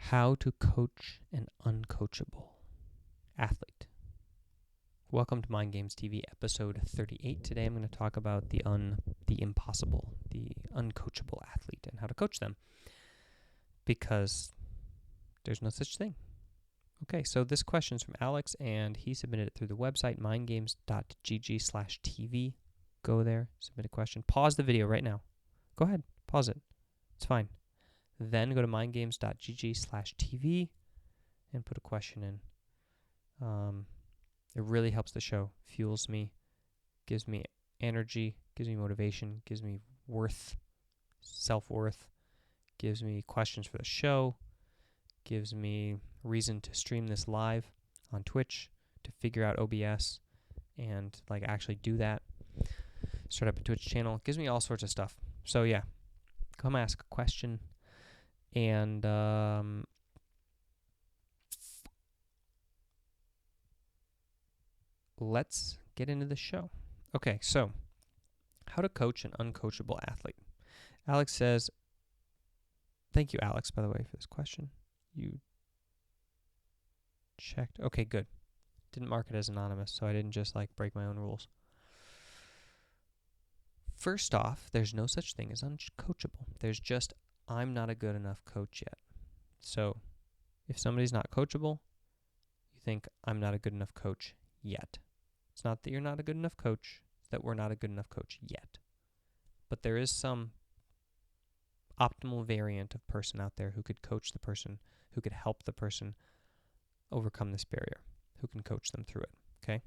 How to coach an uncoachable athlete. Welcome to Mind Games TV, episode 38. Today I'm going to talk about the impossible, the uncoachable athlete, and how to coach them, because there's no such thing. Okay, so this question is from Alex, and he submitted it through the website, mindgames.gg/TV. Go there, submit a question. Pause the video right now. Go ahead, pause it. It's fine. Then go to mindgames.gg/TV and put a question in. It really helps the show, fuels me, gives me energy, gives me motivation, gives me worth, self-worth, gives me questions for the show, gives me reason to stream this live on Twitch, to figure out OBS and actually do that, start up a Twitch channel. It gives me all sorts of stuff. So yeah, come ask a question. And let's get into the show. Okay, so how to coach an uncoachable athlete. Alex says, thank you, Alex, by the way, for this question. You checked. Okay, good. Didn't mark it as anonymous, so I didn't just break my own rules. First off, there's no such thing as uncoachable. There's just, I'm not a good enough coach yet. So if somebody's not coachable, you think, I'm not a good enough coach yet. It's not that you're not a good enough coach, it's that we're not a good enough coach yet. But there is some optimal variant of person out there who could coach the person, who could help the person overcome this barrier, who can coach them through it, okay?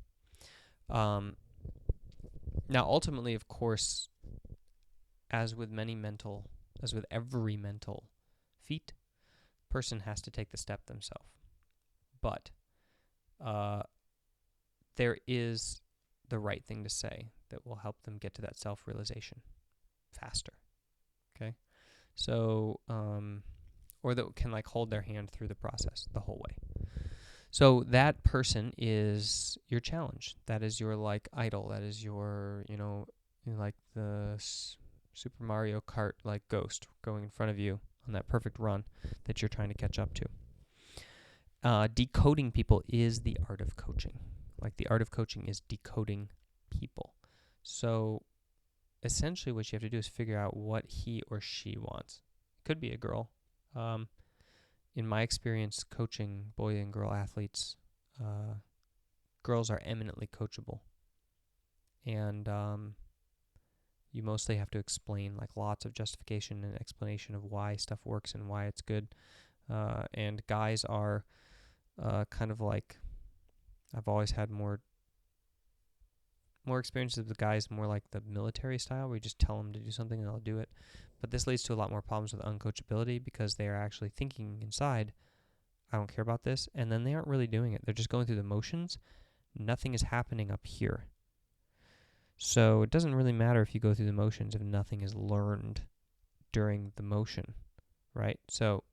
Now, ultimately, of course, as with every mental feat, person has to take the step themselves. But there is the right thing to say that will help them get to that self-realization faster, okay? So, or that can hold their hand through the process the whole way. So that person is your challenge. That is your idol. That is your, the Super Mario Kart ghost going in front of you on that perfect run that you're trying to catch up to. Decoding people is the art of coaching. The art of coaching is decoding people. So essentially what you have to do is figure out what he or she wants. It could be a girl. In my experience coaching boy and girl athletes, girls are eminently coachable. And you mostly have to explain lots of justification and explanation of why stuff works and why it's good. And guys are I've always had more experiences with guys more like the military style, where you just tell them to do something and they'll do it. But this leads to a lot more problems with uncoachability, because they are actually thinking inside, I don't care about this, and then they aren't really doing it. They're just going through the motions. Nothing is happening up here. So it doesn't really matter if you go through the motions if nothing is learned during the motion, right? So,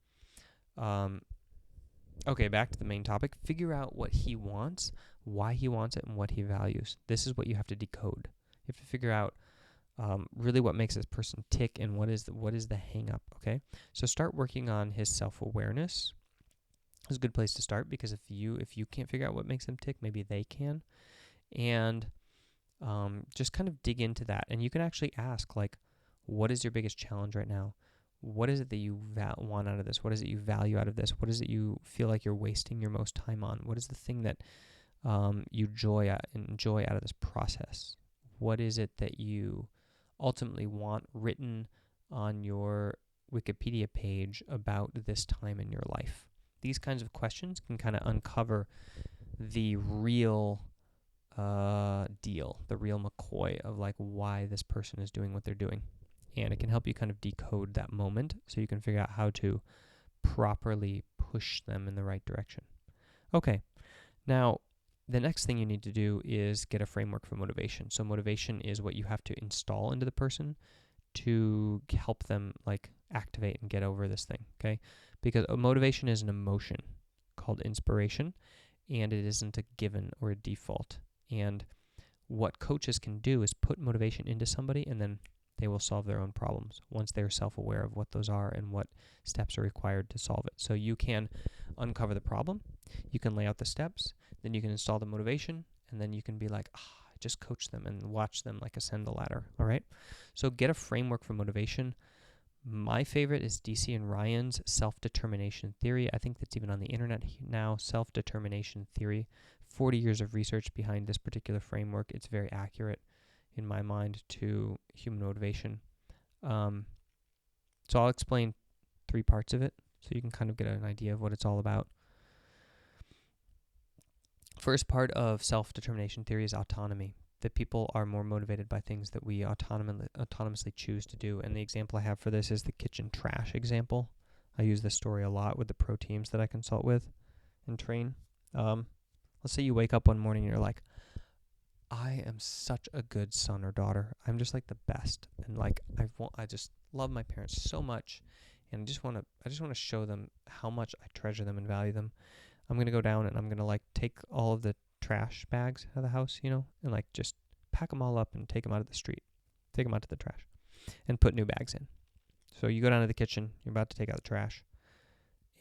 okay, back to the main topic. Figure out what he wants, why he wants it, and what he values. This is what you have to decode. You have to figure out really what makes this person tick and what is the hang-up, okay? So start working on his self-awareness. It's a good place to start, because if you can't figure out what makes them tick, maybe they can. And just kind of dig into that. And you can actually ask, what is your biggest challenge right now? What is it that you want out of this? What is it you value out of this? What is it you feel like you're wasting your most time on? What is the thing that you enjoy out of this process? What is it that you ultimately want written on your Wikipedia page about this time in your life? These kinds of questions can kind of uncover the real deal, the real McCoy of why this person is doing what they're doing. And it can help you kind of decode that moment so you can figure out how to properly push them in the right direction. Okay, now the next thing you need to do is get a framework for motivation. So motivation is what you have to install into the person to help them activate and get over this thing, okay? Because motivation is an emotion called inspiration, and it isn't a given or a default. And what coaches can do is put motivation into somebody and then they will solve their own problems once they're self-aware of what those are and what steps are required to solve it. So you can uncover the problem, you can lay out the steps, then you can install the motivation, and then you can be like, just coach them and watch them like ascend the ladder. All right. So get a framework for motivation. My favorite is DC and Ryan's self-determination theory. I think that's even on the internet now, self-determination theory. 40 years of research behind this particular framework. It's very accurate in my mind to human motivation. So I'll explain 3 parts of it so you can kind of get an idea of what it's all about. First part of self-determination theory is autonomy, that people are more motivated by things that we autonomously choose to do. And the example I have for this is the kitchen trash example. I use this story a lot with the pro teams that I consult with and train. Let's say you wake up one morning and you're like, I am such a good son or daughter. I'm just like the best. And like I just love my parents so much, and I just want to show them how much I treasure them and value them. I'm going to go down and I'm going to like take all of the trash bags out of the house, and like just pack them all up and take them out of the street. Take them out to the trash and put new bags in. So you go down to the kitchen, you're about to take out the trash,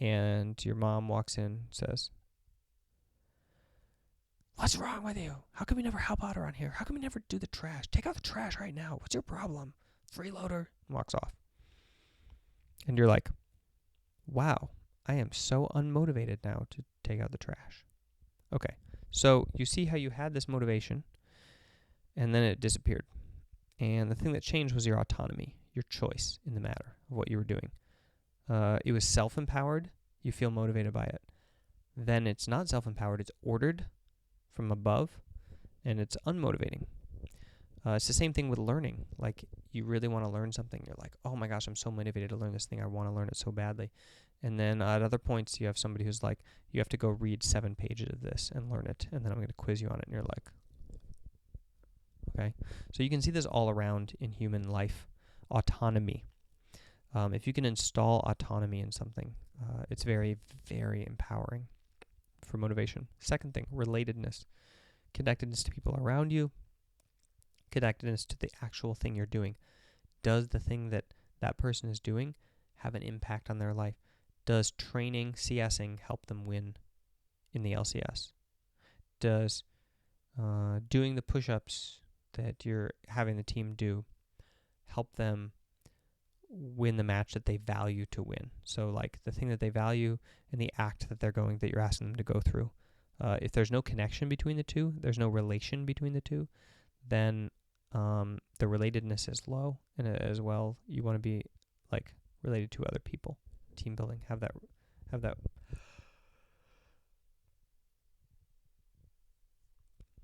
and your mom walks in and says, "What's wrong with you? How come you never help out around here? How come you never do the trash? Take out the trash right now. What's your problem?" Freeloader. Walks off. And you're like, wow, I am so unmotivated now to take out the trash. Okay, so you see how you had this motivation, and then it disappeared. And the thing that changed was your autonomy, your choice in the matter of what you were doing. It was self-empowered. You feel motivated by it. Then it's not self-empowered. It's ordered from above, and it's unmotivating. It's the same thing with learning. Like, you really want to learn something. You're like, oh my gosh, I'm so motivated to learn this thing. I want to learn it so badly. And then at other points, you have somebody who's like, you have to go read 7 pages of this and learn it, and then I'm going to quiz you on it. And you're like, okay. So you can see this all around in human life. Autonomy. If you can install autonomy in something, it's very, very empowering for motivation. Second thing, relatedness. Connectedness to people around you. Connectedness to the actual thing you're doing. Does the thing that that person is doing have an impact on their life? Does training, CSing, help them win in the LCS? Does doing the push-ups that you're having the team do help them win the match that they value to win? So like the thing that they value and the act that you're asking them to go through. If there's no connection between the two, there's no relation between the two, then the relatedness is low, and as well, you want to be like related to other people. Team building, have that.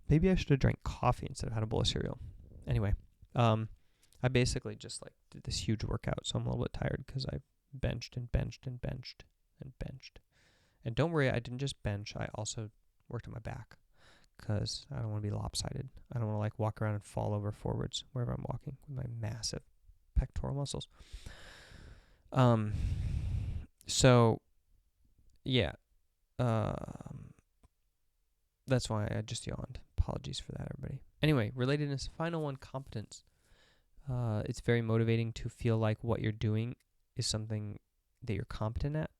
Maybe I should have drank coffee instead of had a bowl of cereal. Anyway, I basically just like did this huge workout, so I'm a little bit tired because I benched and benched and benched and benched. And don't worry, I didn't just bench. I also worked on my back because I don't want to be lopsided. I don't want to like walk around and fall over forwards wherever I'm walking with my massive pectoral muscles. So, yeah. That's why I just yawned. Apologies for that, everybody. Anyway, relatedness. Final one, competence. It's very motivating to feel like what you're doing is something that you're competent at.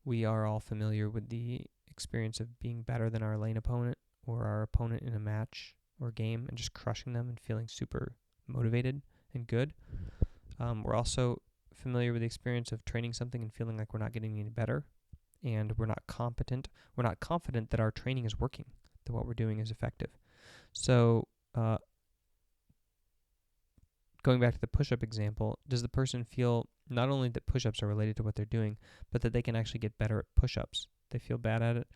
We are all familiar with the experience of being better than our lane opponent or our opponent in a match or game and just crushing them and feeling super motivated and good. We're also familiar with the experience of training something and feeling like we're not getting any better and we're not competent. We're not confident that our training is working, that what we're doing is effective. So going back to the push-up example, does the person feel not only that push-ups are related to what they're doing, but that they can actually get better at push-ups? They feel bad at it.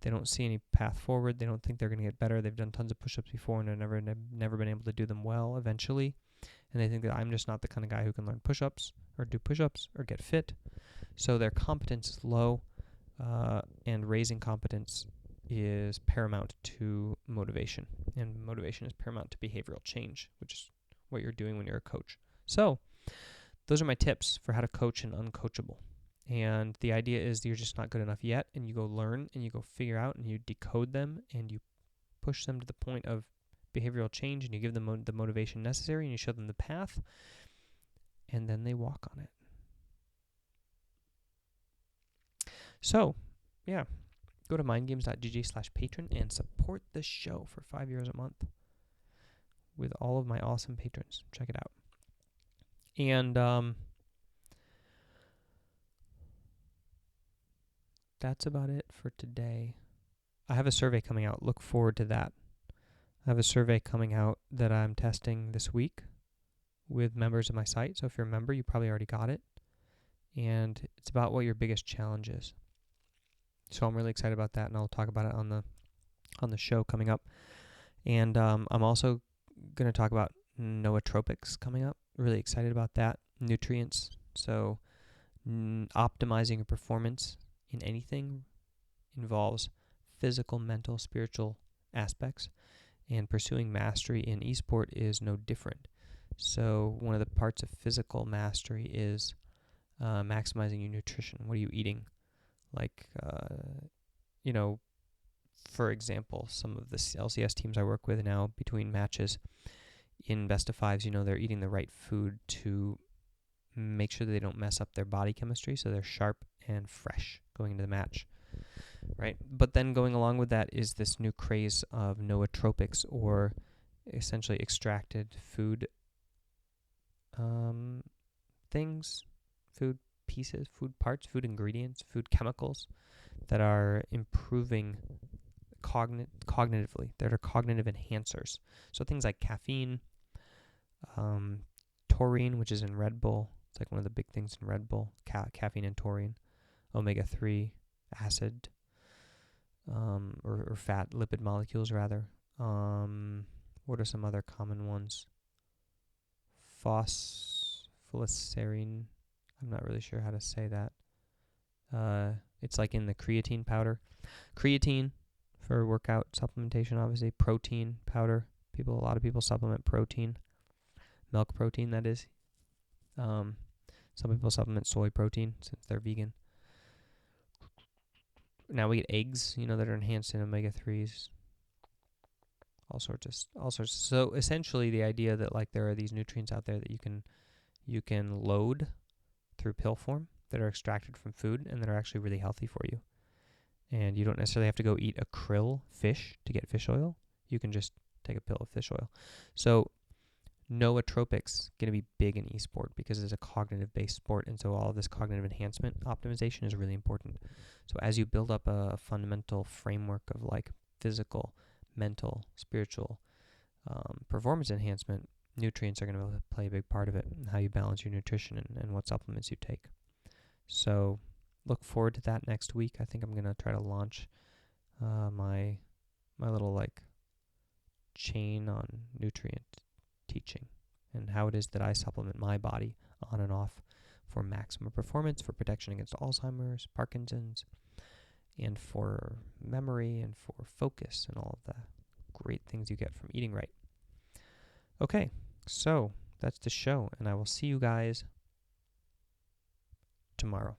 They don't see any path forward. They don't think they're going to get better. They've done tons of push-ups before and they've never been able to do them well eventually. And they think that I'm just not the kind of guy who can learn push-ups or do push-ups or get fit. So their competence is low, and raising competence is paramount to motivation. And motivation is paramount to behavioral change, which is what you're doing when you're a coach. So those are my tips for how to coach an uncoachable. And the idea is you're just not good enough yet, and you go learn and you go figure out and you decode them and you push them to the point of behavioral change, and you give them the motivation necessary, and you show them the path, and then they walk on it. So, yeah, go to mindgames.gg/patron and support the show for €5 a month with all of my awesome patrons. Check it out. And that's about it for today. I have a survey coming out. Look forward to that. I have a survey coming out that I'm testing this week with members of my site. So if you're a member, you probably already got it. And it's about what your biggest challenge is. So I'm really excited about that, and I'll talk about it on the show coming up. And I'm also going to talk about nootropics coming up. Really excited about that. Nutrients. So optimizing your performance in anything involves physical, mental, spiritual aspects, and pursuing mastery in esport is no different. So one of the parts of physical mastery is maximizing your nutrition. What are you eating? Like, for example, some of the LCS teams I work with now, between matches in best of fives, they're eating the right food to make sure that they don't mess up their body chemistry, so they're sharp and fresh going into the match, right? But then going along with that is this new craze of nootropics, or essentially extracted food things, food pieces, food parts, food ingredients, food chemicals that are improving cognitively, that are cognitive enhancers. So things like caffeine, taurine, which is in Red Bull. It's like one of the big things in Red Bull, caffeine and taurine, omega-3 acid, or fat lipid molecules rather. What are some other common ones? Phospholyserine. I'm not really sure how to say that. It's like in the creatine powder. Creatine for workout supplementation, obviously. Protein powder. A lot of people supplement protein. Milk protein, that is. Some people supplement soy protein since they're vegan. Now we get eggs, that are enhanced in omega-3s. All sorts. So essentially, the idea that there are these nutrients out there that you can load through pill form that are extracted from food and that are actually really healthy for you. And you don't necessarily have to go eat a krill fish to get fish oil. You can just take a pill of fish oil. So nootropics going to be big in esport because it's a cognitive-based sport, and so all of this cognitive enhancement optimization is really important. So as you build up a fundamental framework of physical, mental, spiritual performance enhancement, nutrients are going to play a big part of it, and how you balance your nutrition and what supplements you take. So look forward to that next week. I think I'm going to try to launch my little chain on nutrient teaching and how it is that I supplement my body on and off for maximum performance, for protection against Alzheimer's, Parkinson's, and for memory and for focus and all of the great things you get from eating right. Okay, so that's the show, and I will see you guys tomorrow.